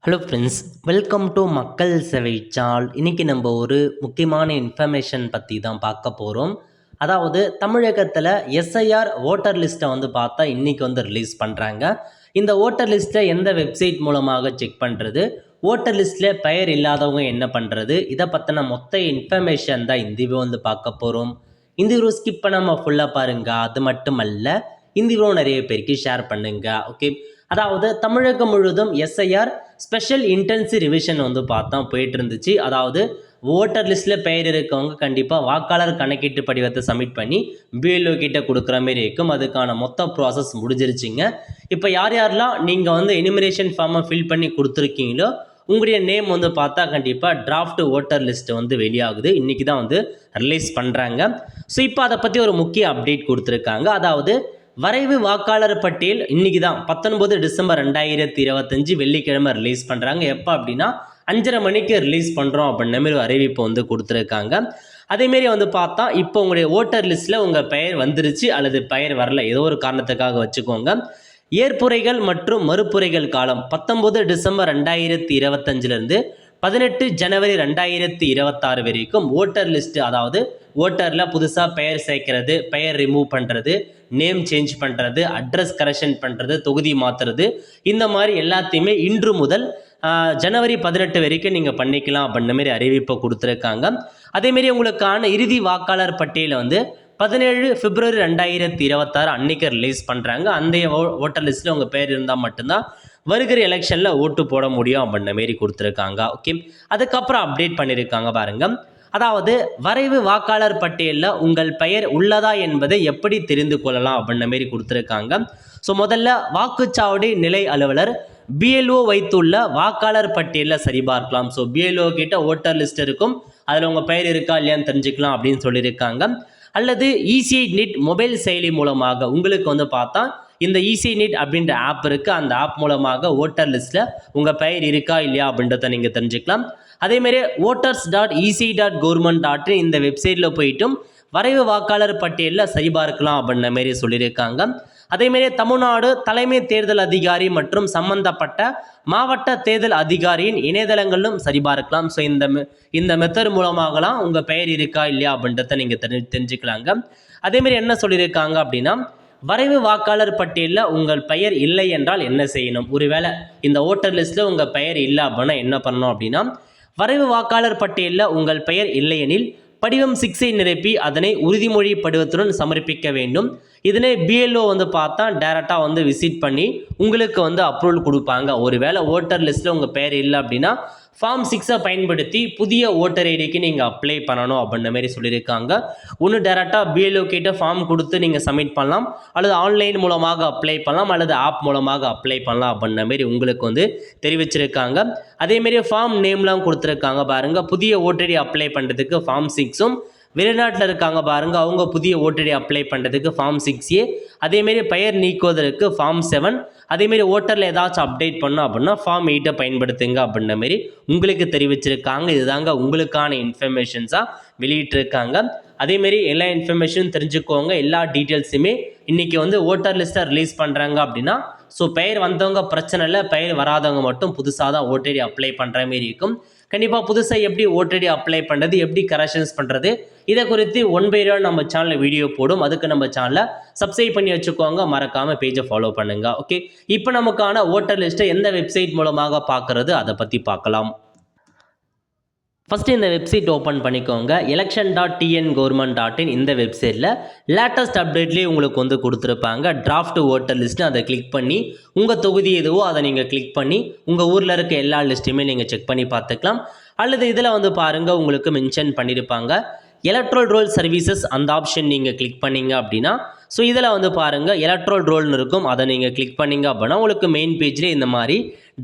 Hello friends, welcome to மக்கள் சேவை சால். இன்றைக்கி நம்ம ஒரு முக்கியமான இன்ஃபர்மேஷன் பற்றி தான் பார்க்க போகிறோம். அதாவது தமிழகத்தில் எஸ்ஐஆர் ஓட்டர் லிஸ்ட்டை பார்த்தா இன்றைக்கி ரிலீஸ் பண்ணுறாங்க. இந்த ஓட்டர் லிஸ்ட்டை எந்த வெப்சைட் மூலமாக செக் பண்ணுறது, ஓட்டர் லிஸ்ட்டில் பெயர் இல்லாதவங்க என்ன பண்ணுறது, இதை பற்றின மொத்த இன்ஃபர்மேஷன் தான் இந்த வீடியோ பார்க்க போகிறோம். இந்த வீடியோ ஸ்கிப் பண்ணாமல் ஃபுல்லாக பாருங்கள். அது மட்டும் அல்ல, இந்த வீடியோ நிறைய பேருக்கு ஷேர் பண்ணுங்கள். ஓகே, அதாவது தமிழகம் முழுவதும் எஸ்ஐஆர் ஸ்பெஷல் இன்டென்சிவ் ரிவிஷன் பார்த்தா போயிட்டு இருந்துச்சு. அதாவது ஓட்டர் லிஸ்ட்டில் பெயர் இருக்கவங்க கண்டிப்பாக வாக்காளர் கணக்கீட்டு படிவத்தை சப்மிட் பண்ணி பிஎல்ஓ கிட்ட கொடுக்குற மாரி இருக்கும். அதுக்கான மொத்த ப்ராசஸ் முடிஞ்சிருச்சிங்க. இப்போ யார் யாரெல்லாம் நீங்கள் எனிமினேஷன் ஃபார்மை ஃபில் பண்ணி கொடுத்துருக்கீங்களோ உங்களுடைய நேம் பார்த்தா கண்டிப்பாக டிராஃப்ட் ஓட்டர் லிஸ்ட்டு வெளியாகுது. இன்றைக்கி தான் ரிலீஸ் பண்ணுறாங்க. ஸோ இப்போ அதை பற்றி ஒரு முக்கிய அப்டேட் கொடுத்துருக்காங்க. அதாவது வரைவு வாக்காளர் பட்டியல் இன்றைக்கி தான் 19 டிசம்பர் 2025 வெள்ளிக்கிழமை ரிலீஸ் பண்ணுறாங்க. எப்போ அப்படின்னா 5:30 மணிக்கு ரிலீஸ் பண்ணுறோம் அப்படின்ற மாரி அறிவிப்பு கொடுத்துருக்காங்க. அதேமாரி பார்த்தா இப்போ உங்களுடைய ஓட்டர் லிஸ்ட்டில் உங்கள் பெயர் வந்துருச்சு அல்லது பெயர் வரல, ஏதோ ஒரு காரணத்துக்காக வச்சுக்கோங்க. ஏற்புரைகள் மற்றும் மறுப்புரைகள் காலம் 19 டிசம்பர் 2025 18 ஜனவரி 2026 வரைக்கும் ஓட்டர் லிஸ்ட்டு, அதாவது ஓட்டரில் புதுசாக பெயர் சேர்க்கறது, பெயர் ரிமூவ் பண்ணுறது, நேம் சேஞ்ச் பண்ணுறது, அட்ரஸ் கரெக்ஷன் பண்ணுறது, தொகுதி மாற்றுறது, இந்த மாதிரி எல்லாத்தையுமே இன்று முதல் ஜனவரி 18 வரைக்கும் நீங்கள் பண்ணிக்கலாம் அப்படின்ற மாதிரி அறிவிப்பை கொடுத்துருக்காங்க. அதேமாரி உங்களுக்கான இறுதி வாக்காளர் பட்டியலை 17 பிப்ரவரி 2026 அன்றைக்கி ரிலீஸ் பண்ணுறாங்க. அந்த ஓட்டர் லிஸ்ட்டில் உங்கள் பேர் இருந்தால் மட்டும்தான் வருகிற எலெக்ஷனில் ஓட்டு போட முடியும் அப்படின்ற மாரி கொடுத்துருக்காங்க. ஓகே, அதுக்கப்புறம் அப்டேட் பண்ணியிருக்காங்க பாருங்கள். அதாவது வரைவு வாக்காளர் பட்டியலில் உங்கள் பெயர் உள்ளதா என்பதை எப்படி தெரிந்து கொள்ளலாம் அப்படின்ற மாரி கொடுத்துருக்காங்க. ஸோ முதல்ல வாக்குச்சாவடி நிலை அலுவலர் பிஎல்ஓ வைத்துள்ள வாக்காளர் பட்டியலில் சரிபார்க்கலாம். ஸோ பிஎல்ஓ கிட்ட ஓட்டர் லிஸ்ட் இருக்கும், அதில் உங்கள் பெயர் இருக்கா இல்லையான்னு தெரிஞ்சுக்கலாம் அப்படின்னு சொல்லியிருக்காங்க. அல்லது இசிஐ நீட் மொபைல் செயலி மூலமாக உங்களுக்கு பார்த்தா இந்த இசிஐ நீட் அப்படின்ற ஆப் இருக்குது. அந்த ஆப் மூலமாக ஓட்டர் லிஸ்ட்டில் உங்கள் பெயர் இருக்கா இல்லையா அப்படின்றத நீங்கள் தெரிஞ்சுக்கலாம். அதேமாரி voters.ec.government.in இந்த வெப்சைட்டில் போயிட்டும் வரைவு வாக்காளர் பட்டியலில் சரிபார்க்கலாம் அப்படின்ற மாரி சொல்லியிருக்காங்க. அதேமாரி தமிழ்நாடு தலைமை தேர்தல் அதிகாரி மற்றும் சம்பந்தப்பட்ட மாவட்ட தேர்தல் அதிகாரியின் இணையதளங்களிலும் சரிபார்க்கலாம். ஸோ இந்த மெத்தட் மூலமாகலாம் உங்கள் பெயர் இருக்கா இல்லையா அப்படின்றத நீங்கள் தெரிஞ்சுக்கலாங்க. அதேமாரி என்ன சொல்லியிருக்காங்க அப்படின்னா, வரைவு வாக்காளர் பட்டியலில் உங்கள் பெயர் இல்லை என்றால் என்ன செய்யணும்? ஒருவேளை இந்த ஓட்டர் லிஸ்ட்டில் உங்கள் பெயர் இல்லை அப்படின்னா என்ன பண்ணணும் அப்படின்னா, வரைவு வாக்காளர் பட்டியலில் உங்கள் பெயர் இல்லையெனில் படிவம் 6ஐ நிரப்பி அதனை உறுதிமொழி படிவத்துடன் சமர்ப்பிக்க வேண்டும். இதனை பிஎல்ஓ பார்த்தா டேரெக்டாக விசிட் பண்ணி உங்களுக்கு அப்ரூவல் கொடுப்பாங்க. ஒருவேளை ஓட்டர் லிஸ்ட்டில் உங்கள் பெயர் இல்லை அப்படின்னா ஃபார்ம் 6ஐ பயன்படுத்தி புதிய ஓட்டர் ஐடிக்கு நீங்கள் அப்ளை பண்ணணும் அப்படின்ற மாதிரி சொல்லியிருக்காங்க. ஒன்று டேரெக்டாக பிஎல்ஓ கிட்ட ஃபார்ம் கொடுத்து நீங்கள் சப்மிட் பண்ணலாம், அல்லது ஆன்லைன் மூலமாக அப்ளை பண்ணலாம், அல்லது ஆப் மூலமாக அப்ளை பண்ணலாம் அப்படின்ற மாரி உங்களுக்கு தெரிவிச்சிருக்காங்க. அதேமாரி ஃபார்ம் நேம்லாம் கொடுத்துருக்காங்க பாருங்கள். புதிய ஓட்டர் அப்ளை பண்ணுறதுக்கு ஃபார்ம் 6ம், வெளிநாட்டில் இருக்காங்க பாருங்கள், அவங்க புதிய ஓட்டர் அப்ளை பண்ணுறதுக்கு ஃபார்ம் 6A, அதேமாரி பெயர் நீக்குவதற்கு ஃபார்ம் 7, அதேமாரி ஓட்டரில் ஏதாச்சும் அப்டேட் பண்ணோம் அப்படின்னா ஃபார்ம் 8ஐ பயன்படுத்துங்க அப்படின்ற மாரி உங்களுக்கு தெரிவிச்சிருக்காங்க. இதுதாங்க உங்களுக்கான இன்ஃபர்மேஷன்ஸாக வெளியிட்டிருக்காங்க. அதேமாரி எல்லா இன்ஃபர்மேஷனும் தெரிஞ்சுக்கோங்க. எல்லா டீட்டெயில்ஸுமே இன்றைக்கி ஓட்டர் லிஸ்ட்டை ரிலீஸ் பண்ணுறாங்க அப்படின்னா, ஸோ பெயர் வந்தவங்க பிரச்சனை இல்லை, பெயர் வராதவங்க மட்டும் புதுசாக தான் ஓட்டர் அப்ளை பண்ணுற மாரி இருக்கும். கண்டிப்பாக புதுசாக எப்படி ஓட்டர் அப்ளை பண்ணுறது, எப்படி கரெக்ஷன்ஸ் பண்ணுறது, இதை குறித்து 1 by 1 நம்ம சேனலில் வீடியோ போடும். அதுக்கு நம்ம சேனலை சப்ஸ்கிரைப் பண்ணி வச்சுக்கோங்க, மறக்காமல் பேஜை ஃபாலோ பண்ணுங்கள். ஓகே, இப்போ நமக்கான ஓட்டர் லிஸ்ட்டை எந்த வெப்சைட் மூலமாக பார்க்குறது அதை பற்றி பார்க்கலாம். ஃபஸ்ட்டு இந்த வெப்சைட் ஓப்பன் பண்ணிக்கோங்க. election.tngov.in இந்த வெப்சைட்டில் லேட்டஸ்ட் அப்டேட்லேயே உங்களுக்கு கொடுத்துருப்பாங்க டிராஃப்ட் ஓட்டர் லிஸ்ட்டு. அதை கிளிக் பண்ணி உங்கள் தொகுதி எதுவோ அதை நீங்கள் கிளிக் பண்ணி உங்கள் ஊரில் இருக்க எல்லா லிஸ்ட்டையுமே நீங்கள் செக் பண்ணி பார்த்துக்கலாம். அல்லது இதில் பாருங்கள், உங்களுக்கு மென்ஷன் பண்ணியிருப்பாங்க எலக்ட்ரல் ரோல் சர்வீசஸ், அந்த ஆப்ஷன் நீங்கள் கிளிக் பண்ணிங்க அப்படின்னா, ஸோ இதில் பாருங்கள் எலக்ட்ரல் ரோல்னு இருக்கும், அதை நீங்கள் கிளிக் பண்ணிங்க அப்படின்னா உங்களுக்கு மெயின் பேஜ்லேயே இந்த மாதிரி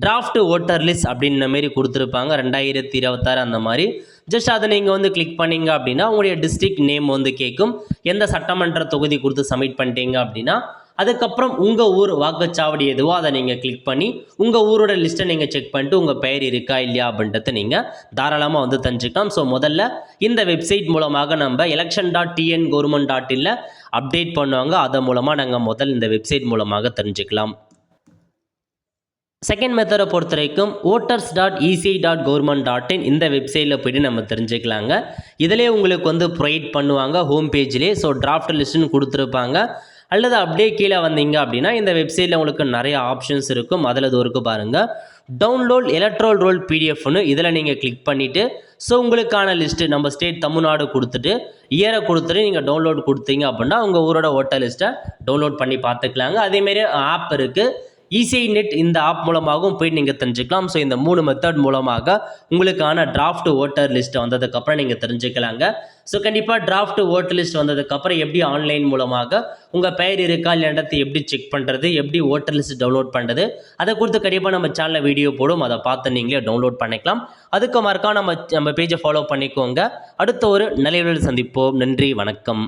டிராஃப்ட் ஓட்டர் லிஸ்ட் அப்படின்ற மாரி கொடுத்துருப்பாங்க 2026 அந்த மாதிரி. ஜஸ்ட் அதை நீங்கள் கிளிக் பண்ணிங்க அப்படின்னா உங்களுடைய டிஸ்ட்ரிக்ட் நேம் கேட்கும். எந்த சட்டமன்ற தொகுதி கொடுத்து சப்மிட் பண்ணிட்டீங்க அப்படின்னா அதுக்கப்புறம் உங்கள் ஊர் வாக்குச்சாவடி எதுவோ அதை நீங்கள் கிளிக் பண்ணி உங்கள் ஊரோட லிஸ்ட்டை நீங்கள் செக் பண்ணிட்டு உங்கள் பெயர் இருக்கா இல்லையா அப்படின்றத நீங்கள் தாராளமாக தெரிஞ்சுக்கலாம். ஸோ முதல்ல இந்த வெப்சைட் மூலமாக நம்ம election.tngov.in அப்டேட் பண்ணுவாங்க. அதன் மூலமாக நாங்கள் முதல் இந்த வெப்சைட் மூலமாக தெரிஞ்சுக்கலாம். செகண்ட் மெத்தடை பொறுத்த வரைக்கும் voters.eci.government.in இந்த வெப்சைட்டில் போய்ட்டு நம்ம தெரிஞ்சுக்கலாங்க. இதிலே உங்களுக்கு வந்து ப்ரொவைட் பண்ணுவாங்க ஹோம் பேஜ்லேயே. ஸோ டிராஃப்ட் லிஸ்ட்டுன்னு கொடுத்துருப்பாங்க. அல்லது அப்படியே கீழே வந்தீங்க அப்படின்னா இந்த வெப்சைட்டில் உங்களுக்கு நிறைய ஆப்ஷன்ஸ் இருக்கும். அதில் இது இருக்குது பாருங்கள், டவுன்லோட் எலக்ட்ரல் ரோல் பிடிஎஃப்னு. இதில் நீங்கள் கிளிக் பண்ணிவிட்டு ஸோ உங்களுக்கான லிஸ்ட்டு நம்ம ஸ்டேட் தமிழ்நாடு கொடுத்துட்டு இயரை கொடுத்துட்டு நீங்கள் டவுன்லோட் கொடுத்தீங்க அப்படின்னா உங்கள் ஊரோட ஓட்டர் லிஸ்ட்டை டவுன்லோட் பண்ணி பார்த்துக்கலாங்க. அதேமாரி ஆப் இருக்குது இசிஐ நெட், இந்த ஆப் மூலமாகவும் போய் நீங்கள் தெரிஞ்சுக்கலாம். ஸோ இந்த 3 மெத்தட் மூலமாக உங்களுக்கான டிராஃப்ட் ஓட்டர் லிஸ்ட்டை வந்ததுக்கப்புறம் நீங்கள் தெரிஞ்சுக்கலாங்க. ஸோ கண்டிப்பாக டிராஃப்ட் ஓட்டர் லிஸ்ட் வந்ததுக்கப்புறம் எப்படி ஆன்லைன் மூலமாக உங்கள் பெயர் இருக்கா இல்லைன்றதை எப்படி செக் பண்ணுறது, எப்படி ஓட்டர் லிஸ்ட் டவுன்லோட் பண்ணுறது, அதை குறித்து கண்டிப்பாக நம்ம சேனலில் வீடியோ போடும். அதை பார்த்து நீங்களே டவுன்லோட் பண்ணிக்கலாம். அதுக்கு மறக்காம நம்ம பேஜை ஃபாலோ பண்ணிக்கோங்க. அடுத்த ஒரு நல்ல வீடியோவில் சந்திப்போம். நன்றி, வணக்கம்.